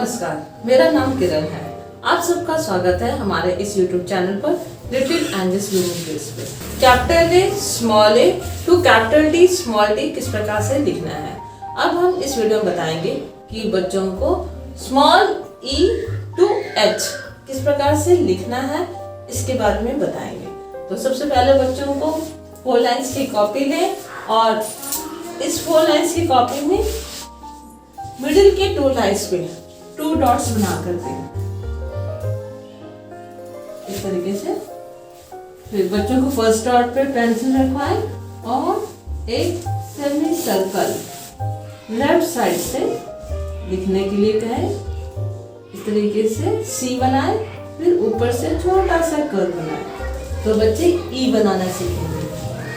नमस्कार, मेरा नाम किरण है। आप सबका स्वागत है हमारे इस YouTube चैनल पर लिटिल एंजल्स लर्निंग प्लेस पे। Capital A small A to capital T small T किस प्रकार से लिखना है। अब हम इस वीडियो में बताएंगे कि बच्चों को स्मॉल ई टू एच किस प्रकार से लिखना है, इसके बारे में बताएंगे। तो सबसे पहले बच्चों को 4 लाइन्स की कॉपी लें और इस 4 लाइन्स की कॉपी में मिडिल के 2 लाइन्स पे 2 डॉट्स बना कर दें इस तरीके से। फिर बच्चों को फर्स्ट डॉट पे पेंसिल रखवाएं और एक सेमी सर्कल लेफ्ट साइड से लिखने के लिए कहें। इस तरीके से सी बनाएं, फिर ऊपर से छोटा सा कर्व बनाएं। तो बच्चे ई बनाना सीखेंगे।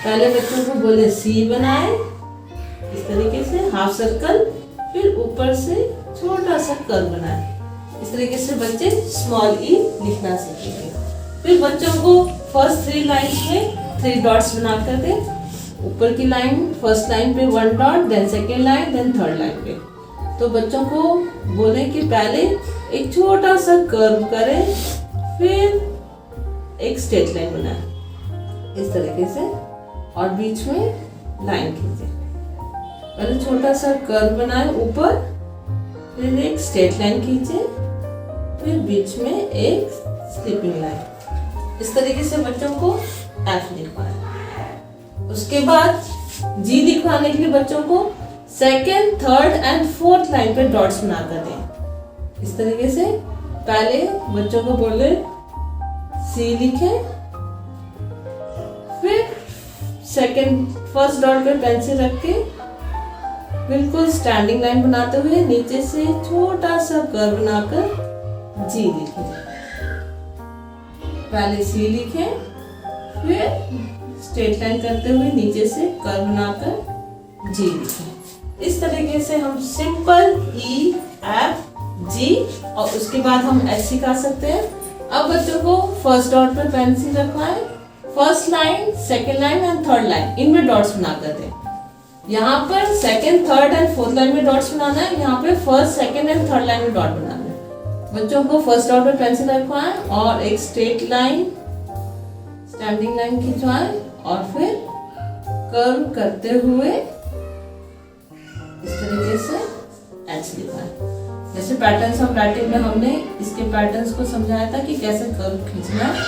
पहले बच्चों को बोले सी बनाएं इस तरीके से हाफ सर्कल, फिर ऊपर से छोटा सा कर्व बनाएं। इस तरीके से बच्चे स्मॉल ई लिखना सीखेंगे। फिर बच्चों को फर्स्ट 3 लाइन्स में 3 डॉट्स बना कर दें। ऊपर की लाइन फर्स्ट लाइन पे 1 dot, then second line, then third line पे। तो बच्चों को बोले कि पहले एक छोटा सा कर्व करें, फिर एक स्ट्रेट लाइन बनाएं इस तरीके से और बीच में लाइन खींचे। पहले छोटा सा कर्व बनाएं ऊपर, फिर एक स्ट्रेट लाइन खींचे, फिर बीच में एक स्लिपिंग लाइन। इस तरीके से बच्चों को एफ लिखवाएं। उसके बाद जी लिखवाने के लिए बच्चों को second, third and fourth line पे डॉट्स बना कर दें इस तरीके से। पहले बच्चों को बोले सी लिखें, फिर सेकेंड फर्स्ट डॉट पे पेंसिल रख के बिल्कुल स्टैंडिंग लाइन बनाते हुए नीचे से छोटा सा कर्व बनाकर जी लिखें। पहले सी लिखें, फिर स्ट्रेट लाइन करते हुए नीचे से कर्व बनाकर जी लिखें। इस तरीके से हम सिंपल ई एफ जी और उसके बाद हम एच सिखा सकते हैं। अब बच्चों को फर्स्ट डॉट पर पेंसिल रखवाएं। First line, second line and third line इनमें डॉट्स बना कर दें। यहाँ पर second, third and fourth line में डॉट्स बनाना है, यहाँ पे first, second and third line में डॉट बनाना है। बच्चों को फर्स्ट डॉट पे पेंसिल रखवाएं और एक स्ट्रेट लाइन स्टैंडिंग लाइन खिंचवाएं और फिर कर्व करते हुए इस तरीके से एच लिखवाएं। जैसे पैटर्न्स ऑफ राइटिंग में हमने इसके पैटर्न्स को समझाया था कि कैसे कर्व खींचना है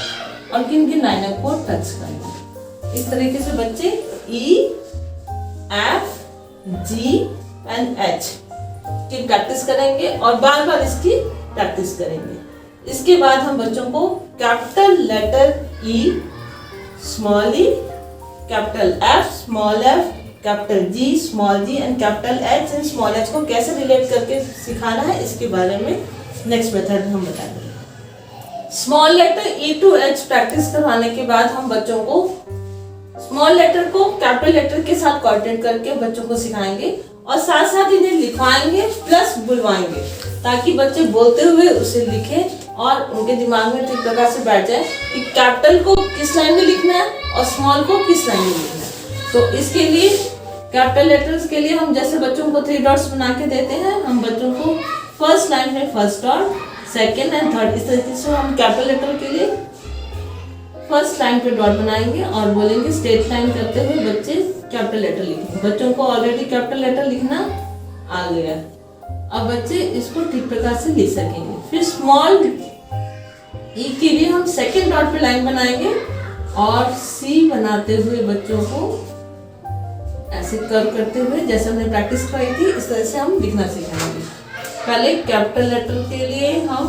और किन किन लाइनों को टच करना। इस तरीके से बच्चे E F G and H की प्रैक्टिस करेंगे और बार बार इसकी प्रैक्टिस करेंगे। इसके बाद हम बच्चों को capital letter E small E, capital F small F, capital G small G and capital H and small H को कैसे रिलेट करके सिखाना है, इसके बारे में नेक्स्ट मेथड हम बताएंगे। Small letter E to H practice करवाने के बाद हम बच्चों को स्मॉल लेटर को कैपिटल लेटर के साथ कोऑर्डिनेट करके बच्चों को सिखाएंगे और साथ साथ इन्हें लिखवाएंगे प्लस बुलवाएंगे, ताकि बच्चे बोलते हुए उसे लिखें और उनके दिमाग में ठीक प्रकार से बैठ जाए कि कैपिटल को किस लाइन में लिखना है और स्मॉल को किस लाइन में लिखना है। तो इसके लिए कैपिटल लेटर्स के लिए हम जैसे बच्चों को 3 डॉट्स बना के देते हैं, हम बच्चों को फर्स्ट लाइन में first dot, second and third इस तरीके से हम कैपिटल लेटर के लिए फर्स्ट लाइन पे डॉट बनाएंगे और बोलेंगे स्ट्रेट लाइन करते हुए बच्चे कैपिटल लेटर लिखेंगे। बच्चों को ऑलरेडी कैपिटल लेटर लिखना आ गया, अब बच्चे इसको ठीक प्रकार से लिख सकेंगे। फिर स्मॉल ई के लिए हम सेकेंड डॉट पे लाइन बनाएंगे और सी बनाते हुए बच्चों को ऐसे कर्व करते हुए जैसे हमने प्रैक्टिस कराई थी इस तरह से हम लिखना सीखेंगे। पहले कैपिटल लेटर के लिए हम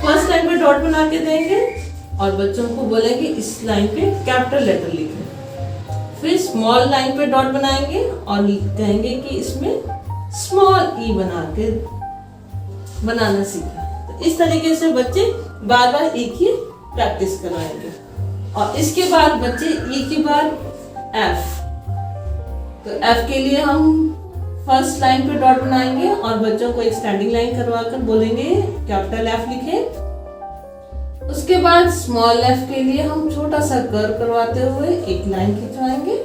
फर्स्ट लाइन पे डॉट बना के देंगे और बच्चों को बोलेंगे इस लाइन पे कैपिटल लेटर लिखें। फिर स्मॉल लाइन पे डॉट बनाएंगे और कहेंगे कि इसमें स्मॉल ई बनाना सीखा। तो इस तरीके से बच्चे बार बार ई की प्रैक्टिस करवाएंगे। और इसके बाद बच्चे ई के बाद एफ, तो एफ के लिए हम फर्स्ट लाइन पे डॉट बनाएंगे और बच्चों को एक स्टैंडिंग लाइन करवा कर बोलेंगे कैपिटल एफ लिखें। उसके बाद स्मॉल एफ के लिए हम छोटा सा कर्व करवाते हुए एक लाइन खिंचवाएंगे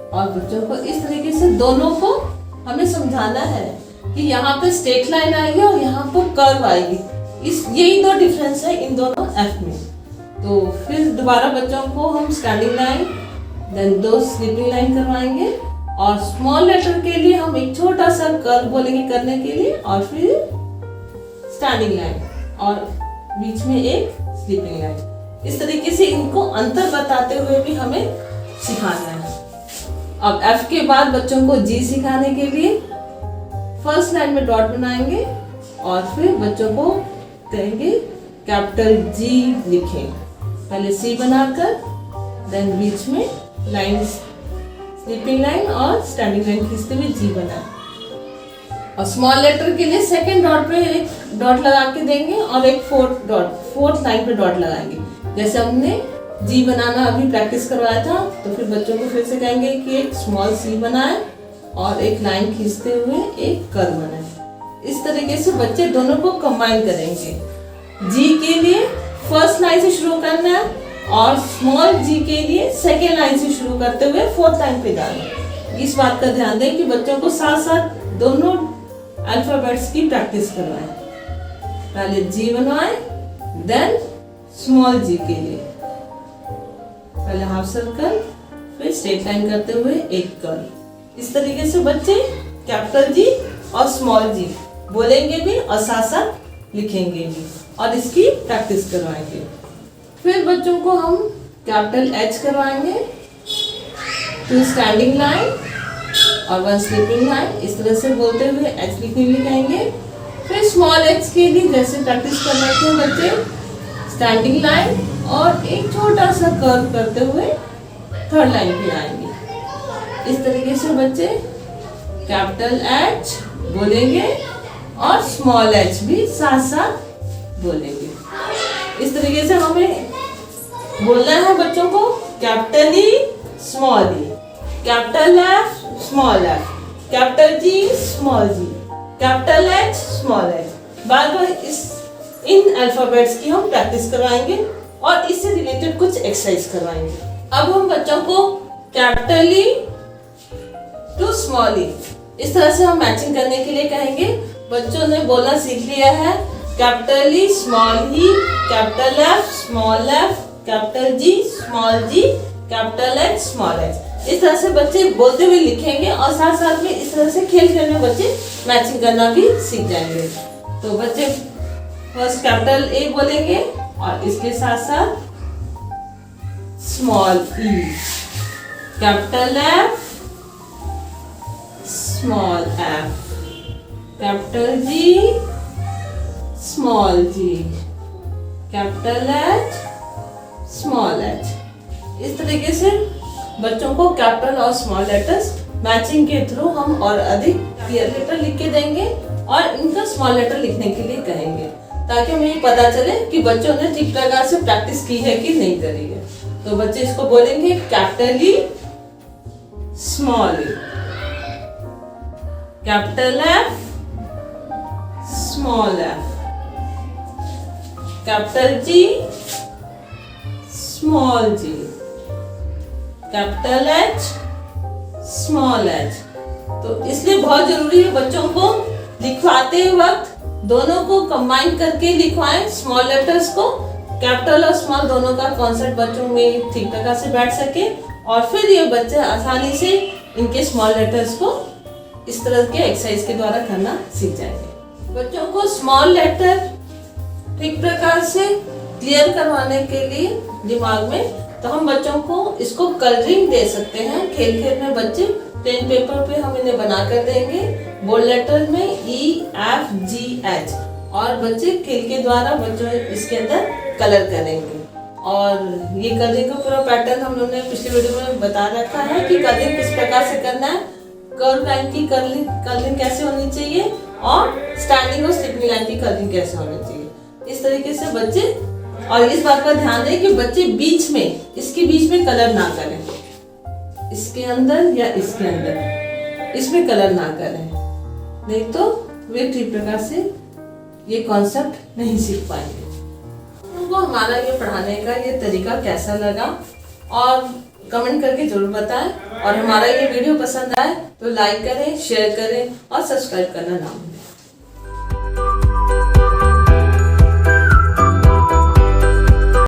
और बच्चों को इस तरीके से दोनों को हमें समझाना है कि यहाँ पे स्ट्रेट लाइन आएगी और यहाँ पर कर्व आएगी। यही दो डिफरेंस है इन दोनों एफ में। तो फिर दोबारा बच्चों को हम standing line then 2 sleeping line करवाएंगे और स्मॉल लेटर के लिए हम एक छोटा सा कर्व बोलेंगे करने के लिए और फिर स्टैंडिंग लाइन और बीच में एक स्लीपिंग लाइन। इस तरीके से इनको अंतर बताते हुए भी हमें सिखाना है। अब एफ के बाद बच्चों को जी सिखाने के लिए फर्स्ट लाइन में डॉट बनाएंगे और फिर बच्चों को कहेंगे कैपिटल जी लिखें। पहले सी बनाकर देन बीच में लाइन स्लीपिंग लाइन और स्टैंडिंग लाइन खींचते हुए जी बनाए। और स्मॉल लेटर के लिए सेकंड डॉट पे एक डॉट लगा के देंगे और एक फोर्थ लाइन पे डॉट लगाएंगे। जैसे हमने जी बनाना अभी प्रैक्टिस करवाया था, तो फिर बच्चों को फिर से कहेंगे कि एक स्मॉल सी बनाए और एक लाइन खींचते हुए एक कर्व बनाए। इस तरीके से बच्चे दोनों को कंबाइन करेंगे। जी के लिए फर्स्ट लाइन से शुरू करना है और स्मॉल जी के लिए सेकेंड लाइन से शुरू करते हुए फोर्थ लाइन पे जाना। इस बात का ध्यान दें कि बच्चों को साथ साथ दोनों अल्फाबेट्स की प्रैक्टिस करवाएं। पहले जी बनवाएं देन स्मॉल जी के लिए पहले हाफ सर्कल फिर स्ट्रेट लाइन करते हुए एक कर्व। इस तरीके से बच्चे कैपिटल जी और स्मॉल जी बोलेंगे भी और साथ साथ लिखेंगे भी और इसकी प्रैक्टिस करवाएंगे। फिर बच्चों को हम कैपिटल एच करवाएंगे, 2 स्टैंडिंग लाइन और 1 स्लीपिंग लाइन। इस तरह से बोलते हुए एच लिखने लिखाएंगे। फिर स्मॉल एच के लिए जैसे प्रैक्टिस कर रहे थे बच्चे स्टैंडिंग लाइन और एक छोटा सा कर्व करते हुए थर्ड लाइन पे आएंगे। इस तरीके से बच्चे कैपिटल एच बोलेंगे और स्मॉल एच भी साथ साथ बोलेंगे। इस तरीके से हमें बोलना है बच्चों को capital E small E, capital F small F, capital G small G, capital H small H. बार बार इन अल्फाबेट्स की हम प्रैक्टिस करवाएंगे और इससे रिलेटेड कुछ एक्सरसाइज करवाएंगे। अब हम बच्चों को कैपिटल ई टू स्मॉल ई इस तरह से हम मैचिंग करने के लिए कहेंगे। बच्चों ने बोलना सीख लिया है capital E small E, capital F small F, capital G small G, capital H small H. इस तरह से बच्चे बोलते हुए लिखेंगे और साथ साथ में इस तरह से खेल खेल में बच्चे मैचिंग करना भी सीख जाएंगे। तो बच्चे फर्स्ट कैपिटल ए बोलेंगे और इसके साथ साथ small E, capital F small F, capital G small G, capital H small H. इस तरीके से बच्चों को कैपिटल और स्मॉल लेटर्स मैचिंग के थ्रू हम और अधिक क्लियर लेटर लिख के देंगे और इनका स्मॉल लेटर लिखने के लिए कहेंगे ताकि हमें ये पता चले कि बच्चों ने ठीक प्रकार से प्रैक्टिस की है कि नहीं करी है। तो बच्चे इसको बोलेंगे capital E small E, capital F small F, capital G small G, capital H small H. तो इसलिए बहुत जरूरी है बच्चों को लिखवाते वक्त दोनों को कंबाइन करके लिखवाएं। स्मॉल लेटर्स को कैपिटल और स्मॉल दोनों का कॉन्सेप्ट बच्चों में ठीक प्रकार से बैठ सके और फिर ये बच्चे आसानी से इनके स्मॉल लेटर्स को इस तरह के एक्सरसाइज के द्वारा करना सीख जाएंगे। बच्चों को स्मॉल लेटर ठीक प्रकार से क्लियर करवाने के लिए दिमाग में तो हम बच्चों को इसको कलरिंग दे सकते हैं। खेल खेल में बच्चे पेन पेपर पे हम इन्हें बना कर देंगे बोल्ड लेटर में ई एफ जी एच और बच्चे खेल के द्वारा बच्चों इसके अंदर कलर करेंगे। और ये कलरिंग का पूरा पैटर्न हम लोगों ने पिछले वीडियो में बता रखा है कि कलरिंग किस प्रकार से करना है, कर्व लाइन की कलरिंग कैसे होनी चाहिए और स्टैंडिंग और स्लीपिंग लाइन की कलरिंग कैसे होनी चाहिए। इस तरीके से बच्चे और इस बात का ध्यान दें कि बच्चे बीच में इसके बीच में कलर ना करें, इसके अंदर या इसके अंदर इसमें कलर ना करें, नहीं तो वे ठीक प्रकार से ये कॉन्सेप्ट नहीं सीख पाएंगे। उनको हमारा ये पढ़ाने का ये तरीका कैसा लगा और कमेंट करके जरूर बताएं और हमारा ये वीडियो पसंद आए तो लाइक करें, शेयर करें और सब्सक्राइब करना ना भूलें।